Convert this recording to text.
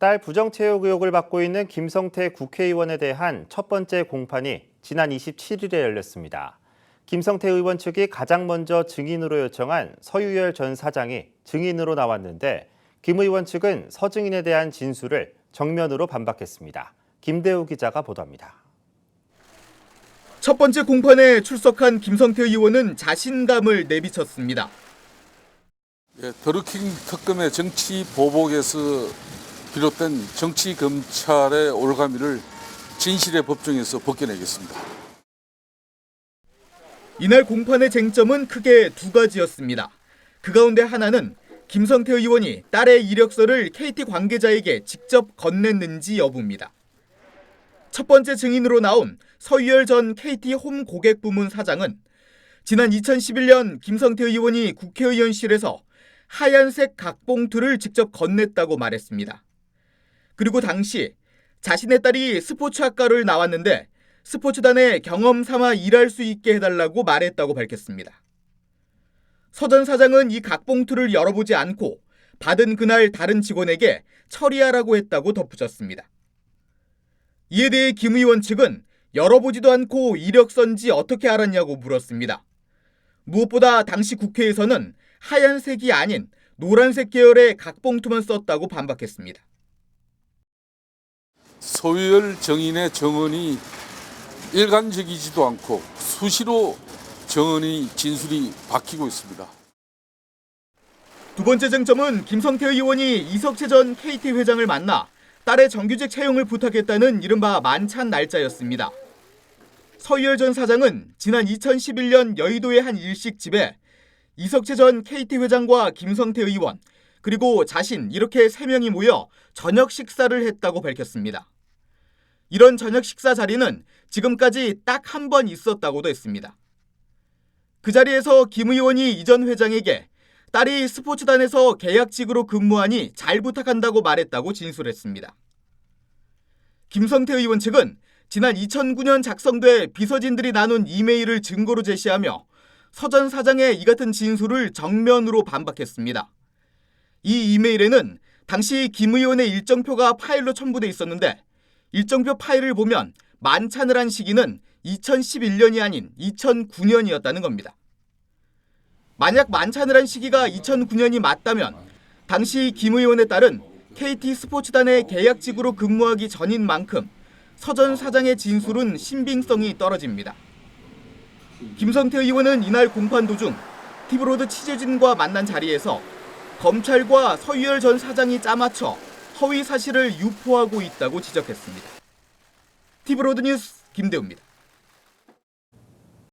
딸 부정체육 의혹을 받고 있는 김성태 국회의원에 대한 첫 번째 공판이 지난 27일에 열렸습니다. 김성태 의원 측이 가장 먼저 증인으로 요청한 서유열 전 사장이 증인으로 나왔는데 김 의원 측은 서증인에 대한 진술을 정면으로 반박했습니다. 김대우 기자가 보도합니다. 첫 번째 공판에 출석한 김성태 의원은 자신감을 내비쳤습니다. 드루킹 특검의 정치 보복에서 비롯된 정치 검찰의 올가미를 진실의 법정에서 벗겨내겠습니다. 이날 공판의 쟁점은 크게 두 가지였습니다. 그 가운데 하나는 김성태 의원이 딸의 이력서를 KT 관계자에게 직접 건넸는지 여부입니다. 첫 번째 증인으로 나온 서유열 전 KT 홈 고객부문 사장은 지난 2011년 김성태 의원이 국회의원실에서 하얀색 각봉투를 직접 건넸다고 말했습니다. 그리고 당시 자신의 딸이 스포츠학과를 나왔는데 스포츠단에 경험 삼아 일할 수 있게 해달라고 말했다고 밝혔습니다. 서 전 사장은 이 각봉투를 열어보지 않고 받은 그날 다른 직원에게 처리하라고 했다고 덧붙였습니다. 이에 대해 김 의원 측은 열어보지도 않고 이력서인지 어떻게 알았냐고 물었습니다. 무엇보다 당시 국회에서는 하얀색이 아닌 노란색 계열의 각봉투만 썼다고 반박했습니다. 서유열 정인의 정언이 일관적이지도 않고 수시로 정언이 진술이 바뀌고 있습니다. 두 번째 쟁점은 김성태 의원이 이석채 전 KT 회장을 만나 딸의 정규직 채용을 부탁했다는 이른바 만찬 날짜였습니다. 서유열 전 사장은 지난 2011년 여의도의 한 일식집에 이석채 전 KT 회장과 김성태 의원 그리고 자신 이렇게 3명이 모여 저녁 식사를 했다고 밝혔습니다. 이런 저녁 식사 자리는 지금까지 딱 한 번 있었다고도 했습니다. 그 자리에서 김 의원이 이 전 회장에게 딸이 스포츠단에서 계약직으로 근무하니 잘 부탁한다고 말했다고 진술했습니다. 김성태 의원 측은 지난 2009년 작성돼 비서진들이 나눈 이메일을 증거로 제시하며 서 전 사장의 이 같은 진술을 정면으로 반박했습니다. 이 이메일에는 당시 김 의원의 일정표가 파일로 첨부돼 있었는데 일정표 파일을 보면 만찬을 한 시기는 2011년이 아닌 2009년이었다는 겁니다. 만약 만찬을 한 시기가 2009년이 맞다면 당시 김 의원의 딸은 KT 스포츠단의 계약직으로 근무하기 전인 만큼 서 전 사장의 진술은 신빙성이 떨어집니다. 김성태 의원은 이날 공판 도중 티브로드 취재진과 만난 자리에서 검찰과 서유열 전 사장이 짜맞춰 허위 사실을 유포하고 있다고 지적했습니다. 티브로드 뉴스 김대우입니다.